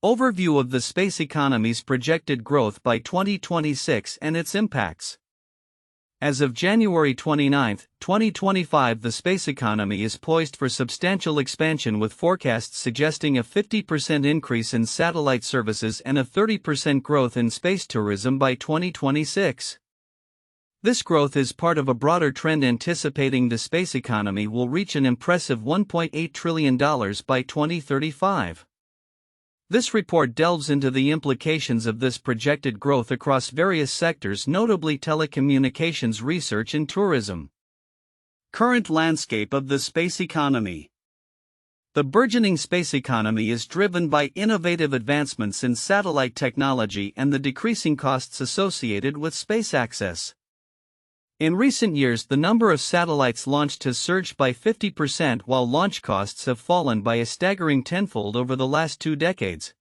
Overview of the space economy's projected growth by 2026 and its impacts. As of January 29, 2025, the space economy is poised for substantial expansion, with forecasts suggesting a 50% increase in satellite services and a 30% growth in space tourism by 2026. This growth is part of a broader trend anticipating the space economy will reach an impressive $1.8 trillion by 2035. This report delves into the implications of this projected growth across various sectors, notably telecommunications, research, and tourism. Current landscape of the space economy. The burgeoning space economy is driven by innovative advancements in satellite technology and the decreasing costs associated with space access. In recent years, the number of satellites launched has surged by 50%, while launch costs have fallen by a staggering tenfold over the last 2 decades.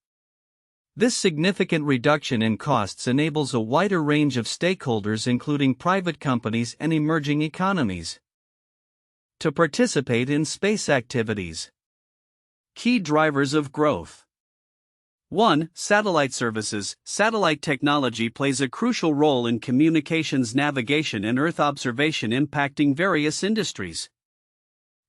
This significant reduction in costs enables a wider range of stakeholders, including private companies and emerging economies, to participate in space activities. Key drivers of growth. 1. Satellite services. Satellite technology plays a crucial role in communications, navigation, and Earth observation, impacting various industries.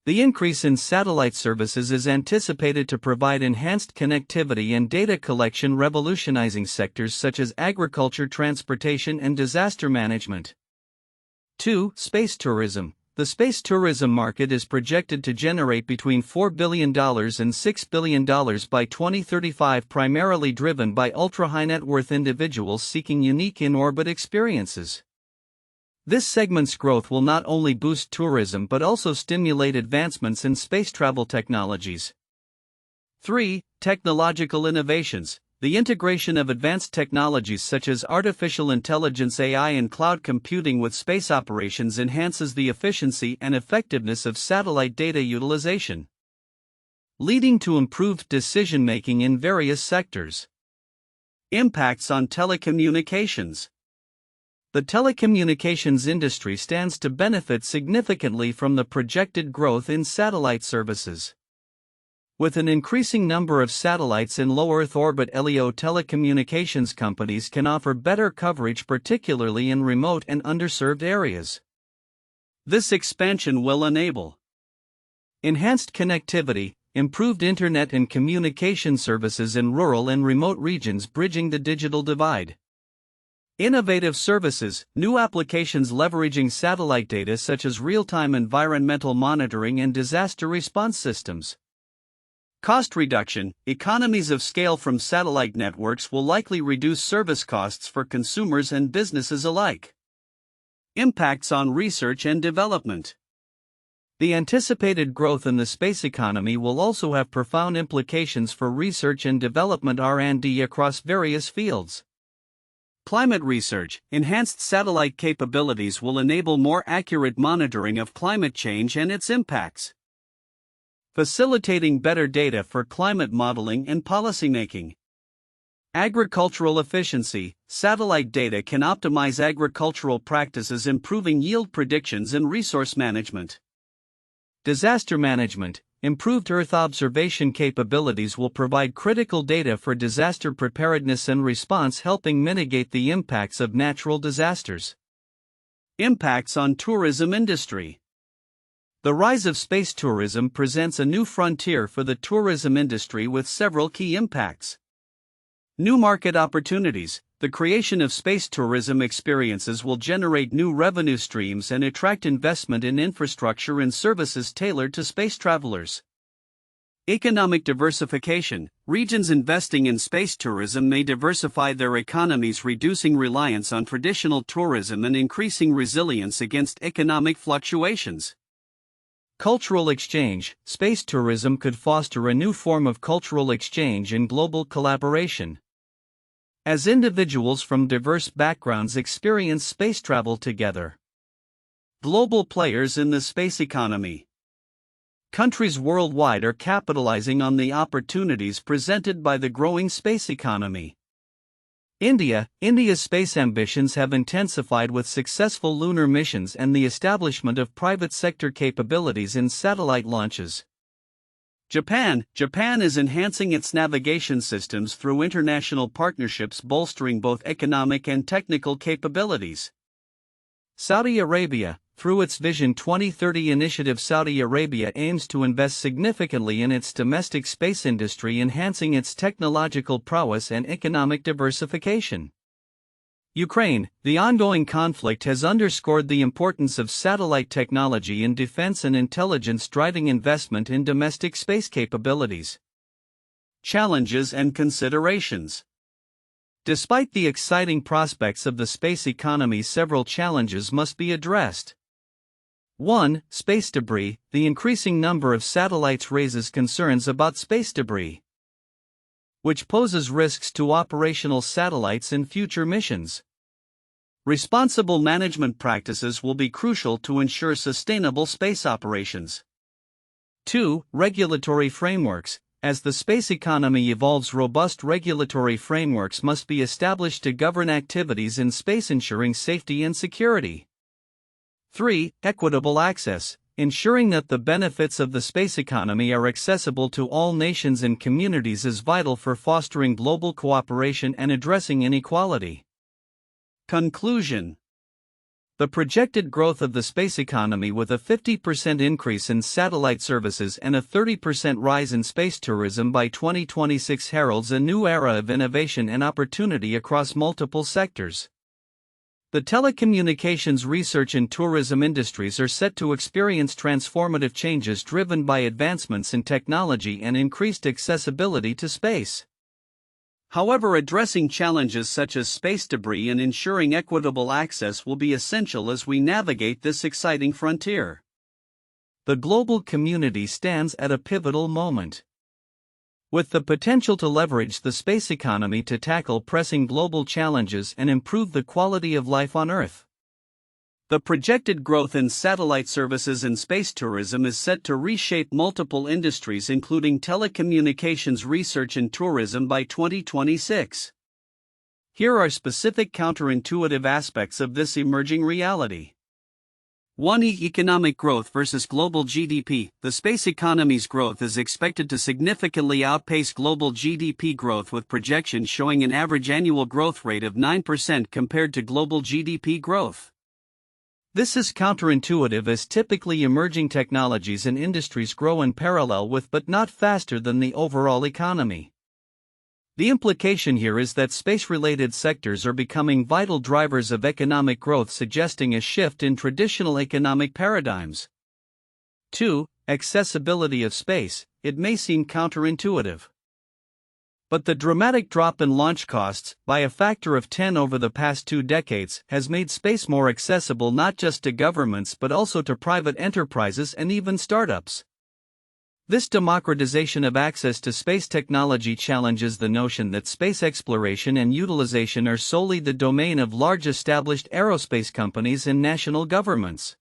The increase in satellite services is anticipated to provide enhanced connectivity and data collection, revolutionizing sectors such as agriculture, transportation, and disaster management. 2. Space tourism. The space tourism market is projected to generate between $4 billion and $6 billion by 2035, primarily driven by ultra-high net worth individuals seeking unique in-orbit experiences. This segment's growth will not only boost tourism but also stimulate advancements in space travel technologies. 3. Technological innovations. The integration of advanced technologies such as artificial intelligence, AI, and cloud computing with space operations enhances the efficiency and effectiveness of satellite data utilization, leading to improved decision-making in various sectors. Impacts on telecommunications. The telecommunications industry stands to benefit significantly from the projected growth in satellite services. With an increasing number of satellites in low Earth orbit, LEO telecommunications companies can offer better coverage, particularly in remote and underserved areas. This expansion will enable enhanced connectivity, improved internet and communication services in rural and remote regions, bridging the digital divide. Innovative services, new applications leveraging satellite data such as real-time environmental monitoring and disaster response systems. Cost reduction. Economies of scale from satellite networks will likely reduce service costs for consumers and businesses alike. Impacts on research and development. The anticipated growth in the space economy will also have profound implications for research and development (R&D) across various fields. Climate research. Enhanced satellite capabilities will enable more accurate monitoring of climate change and its impacts, facilitating better data for climate modeling and policymaking. Agricultural efficiency. Satellite data can optimize agricultural practices, improving yield predictions and resource management. Disaster management. Improved Earth observation capabilities will provide critical data for disaster preparedness and response, helping mitigate the impacts of natural disasters. Impacts on tourism industry. The rise of space tourism presents a new frontier for the tourism industry with several key impacts. New market opportunities. The creation of space tourism experiences will generate new revenue streams and attract investment in infrastructure and services tailored to space travelers. Economic diversification. Regions investing in space tourism may diversify their economies, reducing reliance on traditional tourism and increasing resilience against economic fluctuations. Cultural exchange. Space tourism could foster a new form of cultural exchange and global collaboration, as individuals from diverse backgrounds experience space travel together. Global players in the space economy. Countries worldwide are capitalizing on the opportunities presented by the growing space economy. India's space ambitions have intensified with successful lunar missions and the establishment of private sector capabilities in satellite launches. Japan is enhancing its navigation systems through international partnerships, bolstering both economic and technical capabilities. Saudi Arabia, through its Vision 2030 initiative, Saudi Arabia aims to invest significantly in its domestic space industry, enhancing its technological prowess and economic diversification. Ukraine, the ongoing conflict has underscored the importance of satellite technology in defense and intelligence, driving investment in domestic space capabilities. Challenges and considerations. Despite the exciting prospects of the space economy, several challenges must be addressed. 1. Space debris. The increasing number of satellites raises concerns about space debris, which poses risks to operational satellites in future missions. Responsible management practices will be crucial to ensure sustainable space operations. 2. Regulatory frameworks. As the space economy evolves, robust regulatory frameworks must be established to govern activities in space, ensuring safety and security. 3. Equitable access. Ensuring that the benefits of the space economy are accessible to all nations and communities is vital for fostering global cooperation and addressing inequality. Conclusion. The projected growth of the space economy, with a 50% increase in satellite services and a 30% rise in space tourism by 2026, heralds a new era of innovation and opportunity across multiple sectors. The telecommunications, research, and tourism industries are set to experience transformative changes driven by advancements in technology and increased accessibility to space. However, addressing challenges such as space debris and ensuring equitable access will be essential as we navigate this exciting frontier. The global community stands at a pivotal moment, with the potential to leverage the space economy to tackle pressing global challenges and improve the quality of life on Earth. The projected growth in satellite services and space tourism is set to reshape multiple industries, including telecommunications, research, and tourism by 2026. Here are specific counterintuitive aspects of this emerging reality. 1. Economic growth versus global GDP. The space economy's growth is expected to significantly outpace global GDP growth, with projections showing an average annual growth rate of 9% compared to global GDP growth. This is counterintuitive, as typically emerging technologies and industries grow in parallel with but not faster than the overall economy. The implication here is that space-related sectors are becoming vital drivers of economic growth, suggesting a shift in traditional economic paradigms. 2. Accessibility of space. It may seem counterintuitive, but the dramatic drop in launch costs, by a factor of 10 over the past 2 decades, has made space more accessible not just to governments but also to private enterprises and even startups. This democratization of access to space technology challenges the notion that space exploration and utilization are solely the domain of large established aerospace companies and national governments.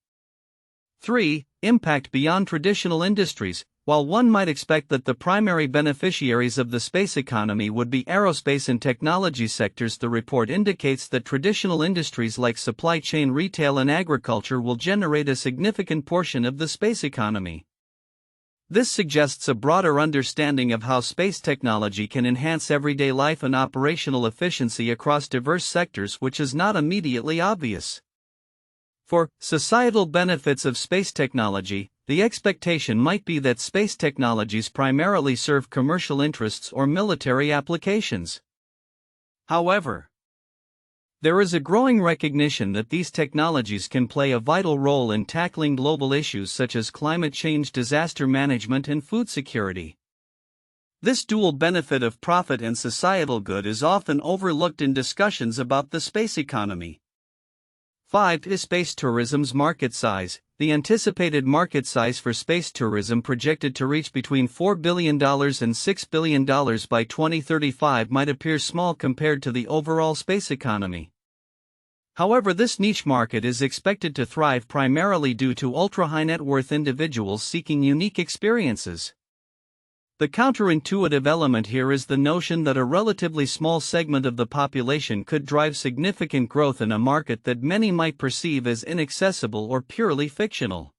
3. Impact beyond traditional industries. While one might expect that the primary beneficiaries of the space economy would be aerospace and technology sectors, the report indicates that traditional industries like supply chain, retail, and agriculture will generate a significant portion of the space economy. This suggests a broader understanding of how space technology can enhance everyday life and operational efficiency across diverse sectors, which is not immediately obvious. For societal benefits of space technology, the expectation might be that space technologies primarily serve commercial interests or military applications. However, there is a growing recognition that these technologies can play a vital role in tackling global issues such as climate change, disaster management, and food security. This dual benefit of profit and societal good is often overlooked in discussions about the space economy. 5. Is space tourism's market size. The anticipated market size for space tourism, projected to reach between $4 billion and $6 billion by 2035, might appear small compared to the overall space economy. However, this niche market is expected to thrive primarily due to ultra-high net worth individuals seeking unique experiences. The counterintuitive element here is the notion that a relatively small segment of the population could drive significant growth in a market that many might perceive as inaccessible or purely fictional.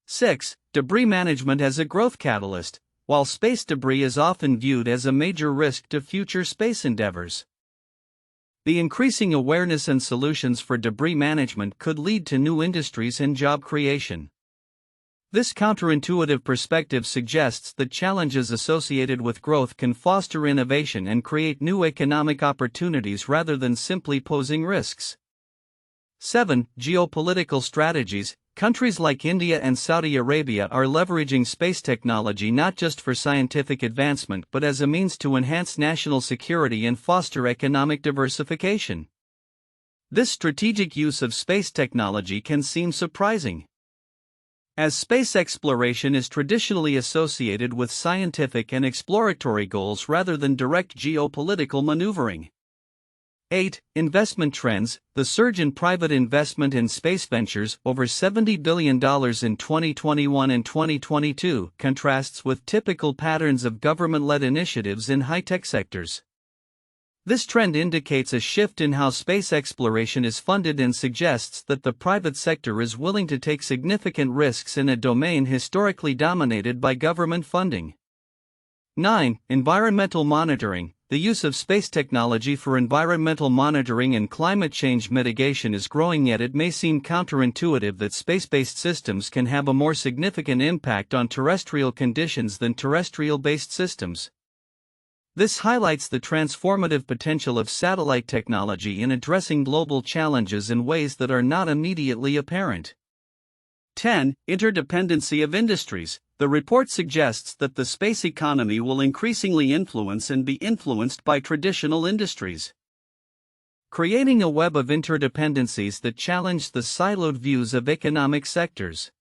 6. Debris management as a growth catalyst. while space debris is often viewed as a major risk to future space endeavors. The increasing awareness and solutions for debris management could lead to new industries and job creation. This counterintuitive perspective suggests that challenges associated with growth can foster innovation and create new economic opportunities rather than simply posing risks. 7. Geopolitical strategies. Countries like India and Saudi Arabia are leveraging space technology not just for scientific advancement but as a means to enhance national security and foster economic diversification. This strategic use of space technology can seem surprising, as space exploration is traditionally associated with scientific and exploratory goals rather than direct geopolitical maneuvering. 8. Investment trends. The surge in private investment in space ventures, over $70 billion in 2021 and 2022, contrasts with typical patterns of government-led initiatives in high-tech sectors. This trend indicates a shift in how space exploration is funded and suggests that the private sector is willing to take significant risks in a domain historically dominated by government funding. 9. Environmental monitoring. The use of space technology for environmental monitoring and climate change mitigation is growing, yet it may seem counterintuitive that space-based systems can have a more significant impact on terrestrial conditions than terrestrial-based systems. This highlights the transformative potential of satellite technology in addressing global challenges in ways that are not immediately apparent. 10. Interdependency of industries. The report suggests that the space economy will increasingly influence and be influenced by traditional industries, creating a web of interdependencies that challenge the siloed views of economic sectors.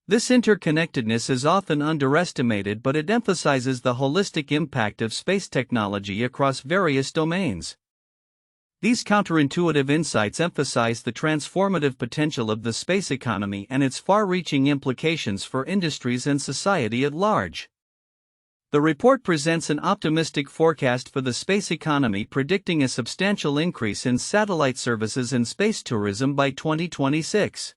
This interconnectedness is often underestimated, but it emphasizes the holistic impact of space technology across various domains. These counterintuitive insights emphasize the transformative potential of the space economy and its far-reaching implications for industries and society at large. The report presents an optimistic forecast for the space economy, predicting a substantial increase in satellite services and space tourism by 2026.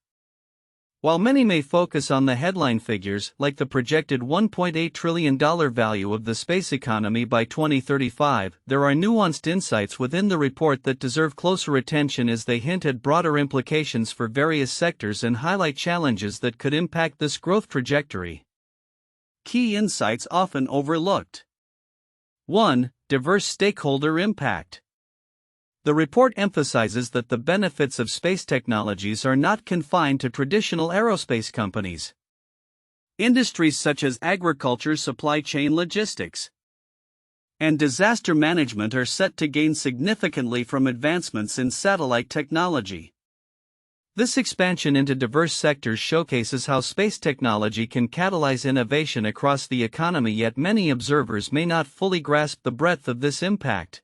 While many may focus on the headline figures, like the projected $1.8 trillion value of the space economy by 2035, there are nuanced insights within the report that deserve closer attention as they hint at broader implications for various sectors and highlight challenges that could impact this growth trajectory. Key insights often overlooked. 1. Diverse stakeholder impact. The report emphasizes that the benefits of space technologies are not confined to traditional aerospace companies. Industries such as agriculture, supply chain logistics, and disaster management are set to gain significantly from advancements in satellite technology. This expansion into diverse sectors showcases how space technology can catalyze innovation across the economy, yet many observers may not fully grasp the breadth of this impact.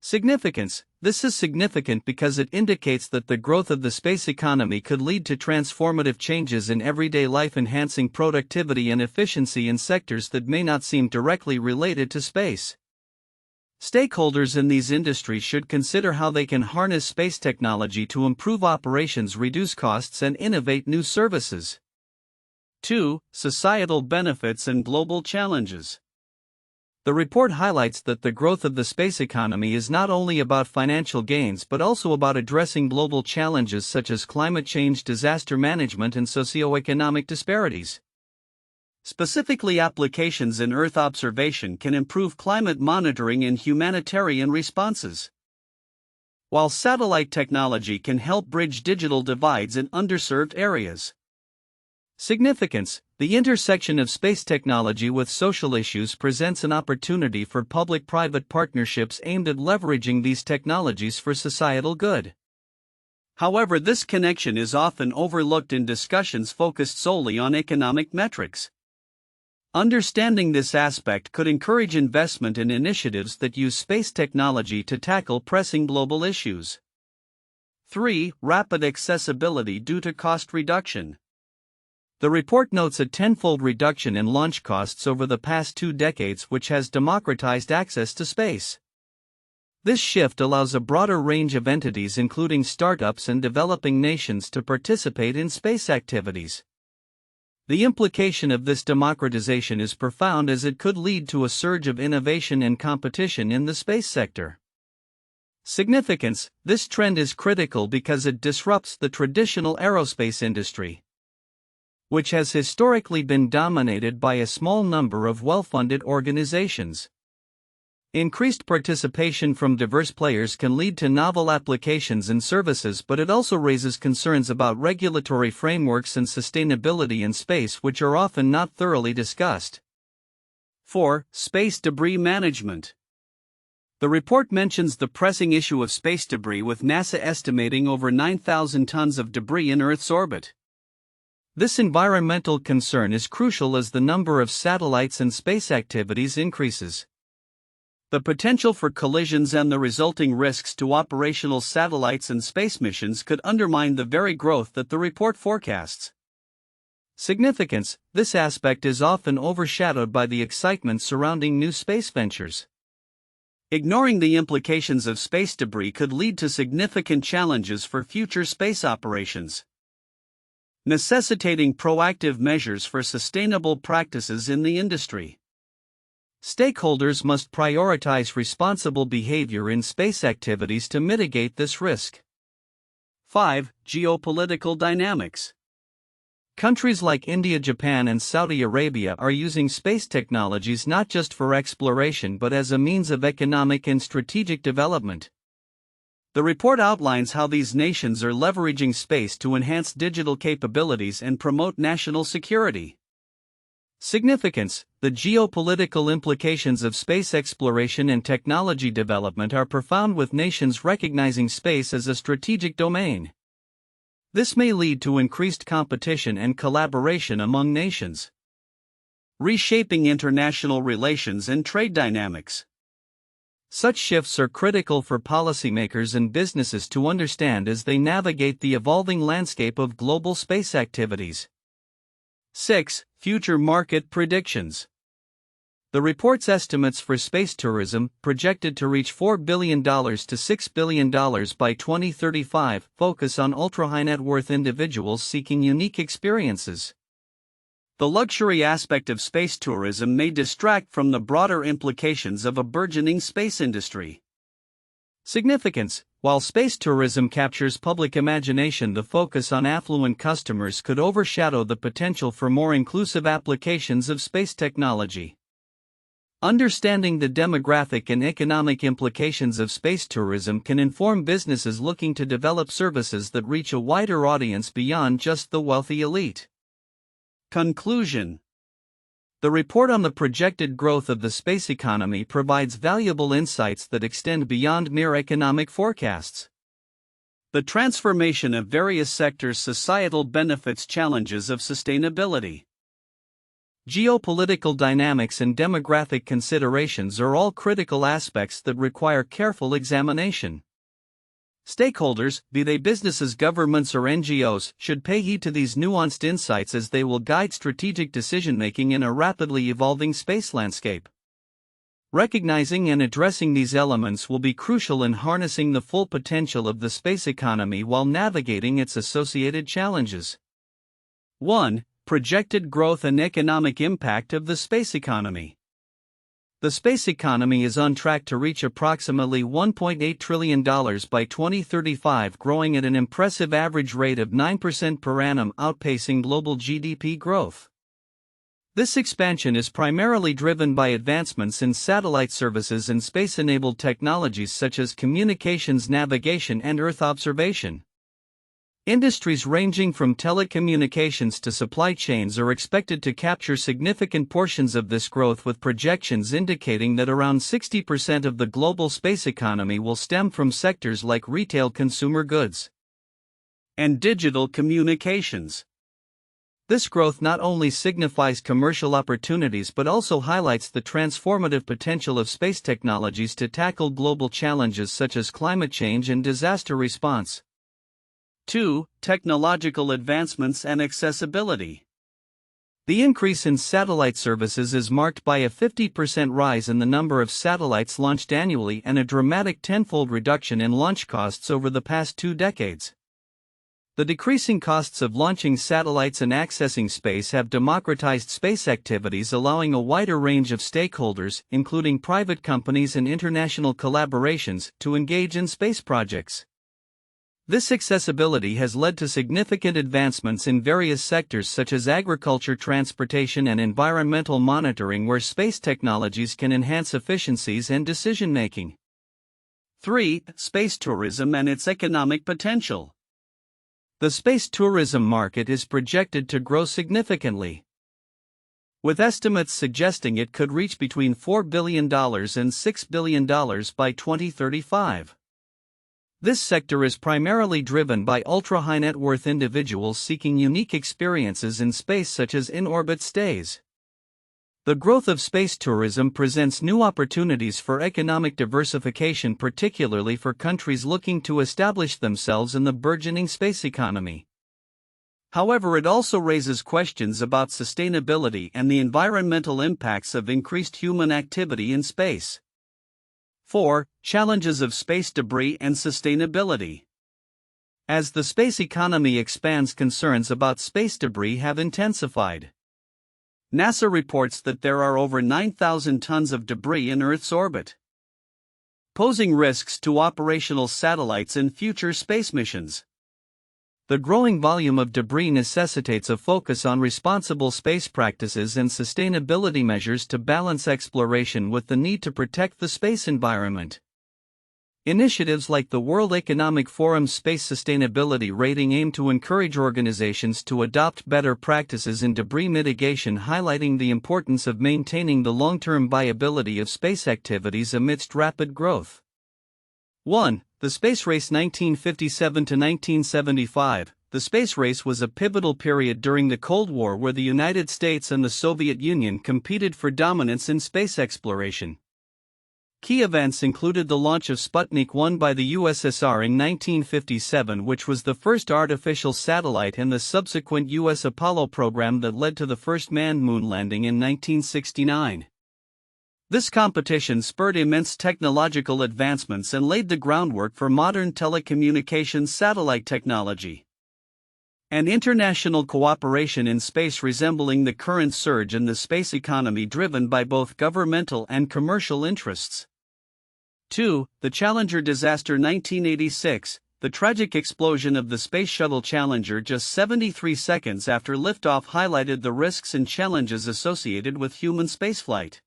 Significance. This is significant because it indicates that the growth of the space economy could lead to transformative changes in everyday life, enhancing productivity and efficiency in sectors that may not seem directly related to space. Stakeholders in these industries should consider how they can harness space technology to improve operations, reduce costs, and innovate new services. 2. Societal benefits and global challenges. The report highlights that the growth of the space economy is not only about financial gains but also about addressing global challenges such as climate change, disaster management, and socioeconomic disparities. Specifically, applications in Earth observation can improve climate monitoring and humanitarian responses, while satellite technology can help bridge digital divides in underserved areas. Significance. The intersection of space technology with social issues presents an opportunity for public-private partnerships aimed at leveraging these technologies for societal good. However, this connection is often overlooked in discussions focused solely on economic metrics. Understanding this aspect could encourage investment in initiatives that use space technology to tackle pressing global issues. 3. Rapid accessibility due to cost reduction. The report notes a tenfold reduction in launch costs over the past 2 decades, which has democratized access to space. This shift allows a broader range of entities, including startups and developing nations, to participate in space activities. The implication of this democratization is profound, as it could lead to a surge of innovation and competition in the space sector. Significance: this trend is critical because it disrupts the traditional aerospace industry, which has historically been dominated by a small number of well-funded organizations. Increased participation from diverse players can lead to novel applications and services, but it also raises concerns about regulatory frameworks and sustainability in space, which are often not thoroughly discussed. 4. Space debris management. The report mentions the pressing issue of space debris, with NASA estimating over 9,000 tons of debris in Earth's orbit. This environmental concern is crucial as the number of satellites and space activities increases. The potential for collisions and the resulting risks to operational satellites and space missions could undermine the very growth that the report forecasts. Significance: this aspect is often overshadowed by the excitement surrounding new space ventures. Ignoring the implications of space debris could lead to significant challenges for future space operations, necessitating proactive measures for sustainable practices in the industry. Stakeholders must prioritize responsible behavior in space activities to mitigate this risk. 5. Geopolitical dynamics. Countries like India, Japan, and Saudi Arabia are using space technologies not just for exploration but as a means of economic and strategic development. The report outlines how these nations are leveraging space to enhance digital capabilities and promote national security. Significance: the geopolitical implications of space exploration and technology development are profound, with nations recognizing space as a strategic domain. This may lead to increased competition and collaboration among nations, reshaping international relations and trade dynamics. Such shifts are critical for policymakers and businesses to understand as they navigate the evolving landscape of global space activities. 6. Future market predictions. The report's estimates for space tourism, projected to reach $4 billion to $6 billion by 2035, focus on ultra-high net worth individuals seeking unique experiences. The luxury aspect of space tourism may distract from the broader implications of a burgeoning space industry. Significance: while space tourism captures public imagination, the focus on affluent customers could overshadow the potential for more inclusive applications of space technology. Understanding the demographic and economic implications of space tourism can inform businesses looking to develop services that reach a wider audience beyond just the wealthy elite. Conclusion: the report on the projected growth of the space economy provides valuable insights that extend beyond mere economic forecasts. The transformation of various sectors' societal benefits, challenges of sustainability, geopolitical dynamics, and demographic considerations are all critical aspects that require careful examination. Stakeholders, be they businesses, governments, or NGOs, should pay heed to these nuanced insights as they will guide strategic decision-making in a rapidly evolving space landscape. Recognizing and addressing these elements will be crucial in harnessing the full potential of the space economy while navigating its associated challenges. 1. Projected growth and economic impact of the space economy. The space economy is on track to reach approximately $1.8 trillion by 2035, growing at an impressive average rate of 9% per annum, outpacing global GDP growth. This expansion is primarily driven by advancements in satellite services and space-enabled technologies such as communications, navigation, and Earth observation. Industries ranging from telecommunications to supply chains are expected to capture significant portions of this growth, with projections indicating that around 60% of the global space economy will stem from sectors like retail, consumer goods, and digital communications. This growth not only signifies commercial opportunities but also highlights the transformative potential of space technologies to tackle global challenges such as climate change and disaster response. 2. Technological advancements and accessibility. The increase in satellite services is marked by a 50% rise in the number of satellites launched annually and a dramatic tenfold reduction in launch costs over the past 2 decades. The decreasing costs of launching satellites and accessing space have democratized space activities, allowing a wider range of stakeholders, including private companies and international collaborations, to engage in space projects. This accessibility has led to significant advancements in various sectors such as agriculture, transportation, and environmental monitoring, where space technologies can enhance efficiencies and decision-making. 3. Space tourism and its economic potential. The space tourism market is projected to grow significantly, with estimates suggesting it could reach between $4 billion and $6 billion by 2035. This sector is primarily driven by ultra-high net worth individuals seeking unique experiences in space, such as in-orbit stays. The growth of space tourism presents new opportunities for economic diversification, particularly for countries looking to establish themselves in the burgeoning space economy. However, it also raises questions about sustainability and the environmental impacts of increased human activity in space. 4. Challenges of space debris and sustainability. As the space economy expands, concerns about space debris have intensified. NASA reports that there are over 9,000 tons of debris in Earth's orbit, posing risks to operational satellites and future space missions. The growing volume of debris necessitates a focus on responsible space practices and sustainability measures to balance exploration with the need to protect the space environment. Initiatives like the World Economic Forum's Space Sustainability Rating aim to encourage organizations to adopt better practices in debris mitigation, highlighting the importance of maintaining the long-term viability of space activities amidst rapid growth. 1. The Space Race 1957 to 1975. The space race was a pivotal period during the Cold War, where the United States and the Soviet Union competed for dominance in space exploration. Key events included the launch of Sputnik 1 by the USSR in 1957, which was the first artificial satellite, and the subsequent U.S. Apollo program that led to the first manned moon landing in 1969. This competition spurred immense technological advancements and laid the groundwork for modern telecommunications satellite technology and international cooperation in space, resembling the current surge in the space economy driven by both governmental and commercial interests. 2. The Challenger disaster 1986. The tragic explosion of the Space Shuttle Challenger just 73 seconds after liftoff highlighted the risks and challenges associated with human spaceflight.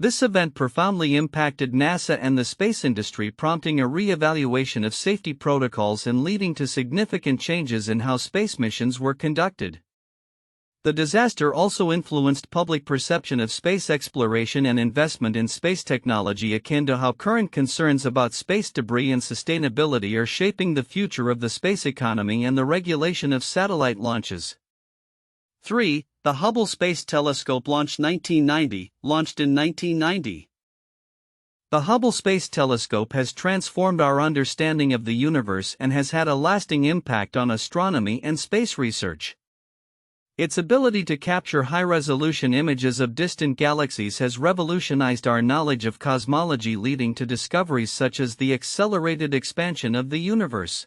This event profoundly impacted NASA and the space industry, prompting a re-evaluation of safety protocols and leading to significant changes in how space missions were conducted. The disaster also influenced public perception of space exploration and investment in space technology, akin to how current concerns about space debris and sustainability are shaping the future of the space economy and the regulation of satellite launches. 3. The Hubble Space Telescope launched in 1990. The Hubble Space Telescope has transformed our understanding of the universe and has had a lasting impact on astronomy and space research. Its ability to capture high-resolution images of distant galaxies has revolutionized our knowledge of cosmology, leading to discoveries such as the accelerated expansion of the universe.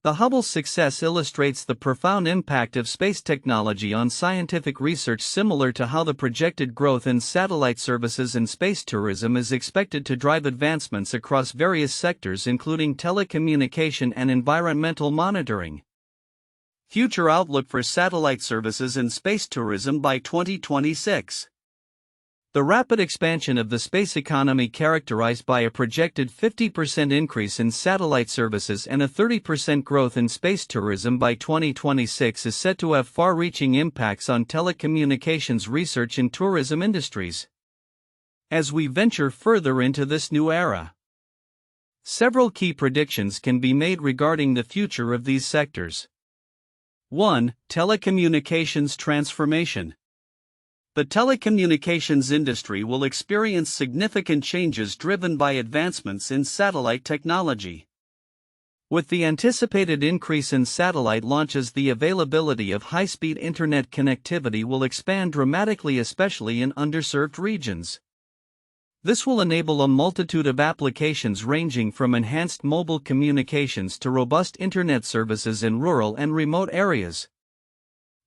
The Hubble's success illustrates the profound impact of space technology on scientific research, similar to how the projected growth in satellite services and space tourism is expected to drive advancements across various sectors, including telecommunication and environmental monitoring. Future outlook for satellite services and space tourism by 2026. The rapid expansion of the space economy, characterized by a projected 50% increase in satellite services and a 30% growth in space tourism by 2026, is set to have far-reaching impacts on telecommunications research and tourism industries. As we venture further into this new era, several key predictions can be made regarding the future of these sectors. 1. Telecommunications transformation. The telecommunications industry will experience significant changes driven by advancements in satellite technology. With the anticipated increase in satellite launches, the availability of high-speed internet connectivity will expand dramatically, especially in underserved regions. This will enable a multitude of applications ranging from enhanced mobile communications to robust internet services in rural and remote areas.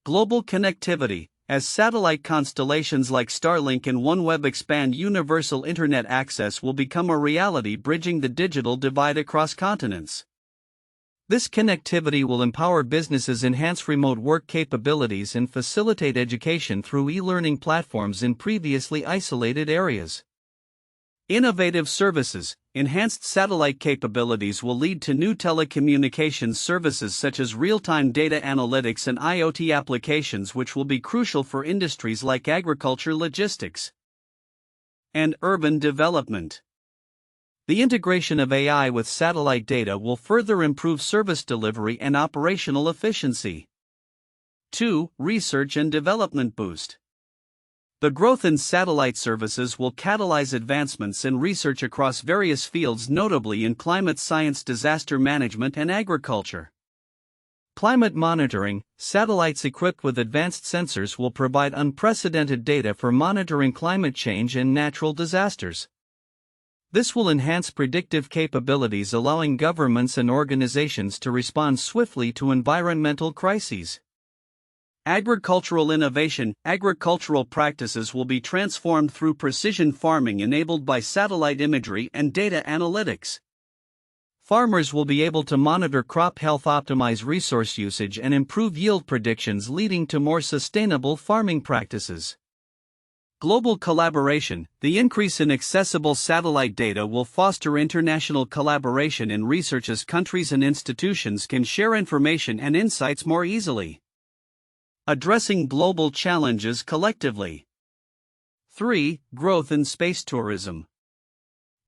Global connectivity. As satellite constellations like Starlink and OneWeb expand, universal internet access will become a reality, bridging the digital divide across continents. This connectivity will empower businesses, enhance remote work capabilities, and facilitate education through e-learning platforms in previously isolated areas. Innovative services. Enhanced satellite capabilities will lead to new telecommunications services such as real-time data analytics and IoT applications, which will be crucial for industries like agriculture, logistics, and urban development. The integration of AI with satellite data will further improve service delivery and operational efficiency. 2. Research and development boost. The growth in satellite services will catalyze advancements in research across various fields, notably in climate science, disaster management, and agriculture. Climate monitoring. Satellites equipped with advanced sensors will provide unprecedented data for monitoring climate change and natural disasters. This will enhance predictive capabilities, allowing governments and organizations to respond swiftly to environmental crises. Agricultural innovation. Agricultural practices will be transformed through precision farming enabled by satellite imagery and data analytics. Farmers will be able to monitor crop health, optimize resource usage, and improve yield predictions, leading to more sustainable farming practices. Global collaboration. The increase in accessible satellite data will foster international collaboration in research as countries and institutions can share information and insights more easily. Addressing global challenges collectively. 3. Growth in space tourism.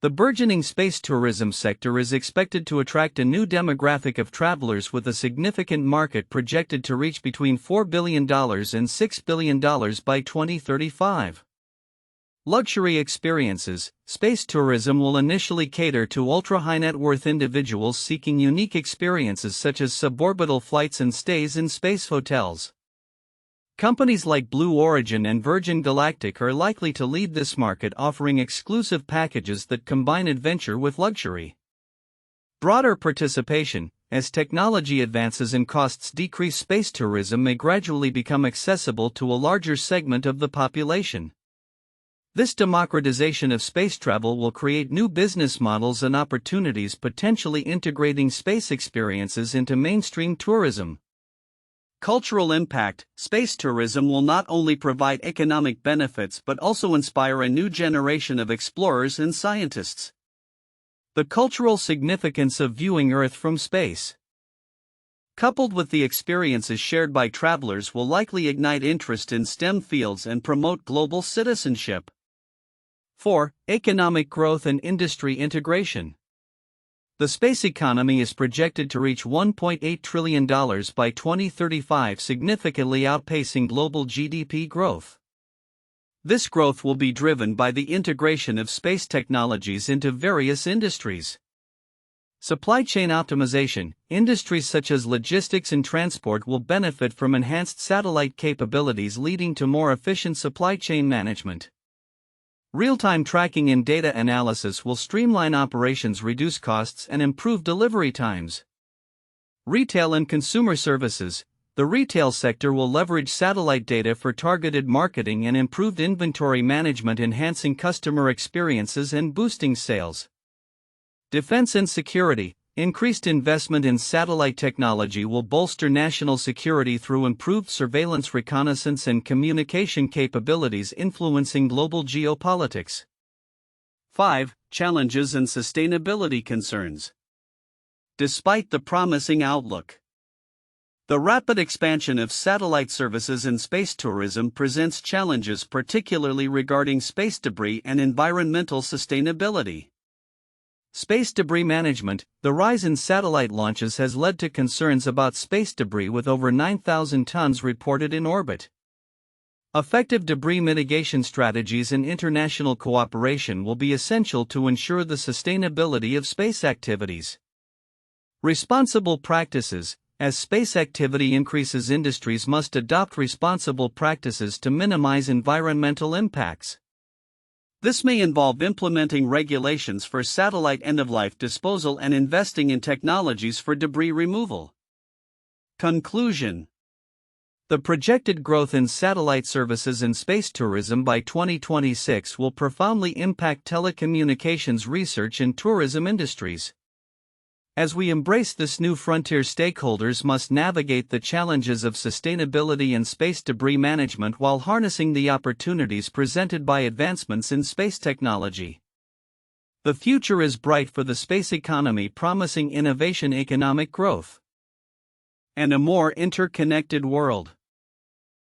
The burgeoning space tourism sector is expected to attract a new demographic of travelers, with a significant market projected to reach between $4 billion and $6 billion by 2035. Luxury experiences. Space tourism will initially cater to ultra-high net worth individuals seeking unique experiences such as suborbital flights and stays in space hotels. Companies like Blue Origin and Virgin Galactic are likely to lead this market, offering exclusive packages that combine adventure with luxury. Broader participation. As technology advances and costs decrease, space tourism may gradually become accessible to a larger segment of the population. This democratization of space travel will create new business models and opportunities, potentially integrating space experiences into mainstream tourism. Cultural impact. Space tourism will not only provide economic benefits but also inspire a new generation of explorers and scientists. The cultural significance of viewing Earth from space, coupled with the experiences shared by travelers, will likely ignite interest in STEM fields and promote global citizenship. 4. Economic growth and industry integration. The space economy is projected to reach $1.8 trillion by 2035, significantly outpacing global GDP growth. This growth will be driven by the integration of space technologies into various industries. Supply chain optimization. Industries such as logistics and transport will benefit from enhanced satellite capabilities, leading to more efficient supply chain management. Real-time tracking and data analysis will streamline operations, reduce costs, and improve delivery times. Retail and consumer services. The retail sector will leverage satellite data for targeted marketing and improved inventory management, enhancing customer experiences and boosting sales. Defense and security. Increased investment in satellite technology will bolster national security through improved surveillance, reconnaissance, and communication capabilities, influencing global geopolitics. 5. Challenges and sustainability concerns. Despite the promising outlook, the rapid expansion of satellite services and space tourism presents challenges, particularly regarding space debris and environmental sustainability. Space debris management. The rise in satellite launches has led to concerns about space debris, with over 9,000 tons reported in orbit. Effective debris mitigation strategies and international cooperation will be essential to ensure the sustainability of space activities. Responsible practices. As space activity increases, industries must adopt responsible practices to minimize environmental impacts. This may involve implementing regulations for satellite end-of-life disposal and investing in technologies for debris removal. Conclusion: the projected growth in satellite services and space tourism by 2026 will profoundly impact telecommunications research and tourism industries. As we embrace this new frontier, stakeholders must navigate the challenges of sustainability and space debris management while harnessing the opportunities presented by advancements in space technology. The future is bright for the space economy, promising innovation, economic growth, and a more interconnected world.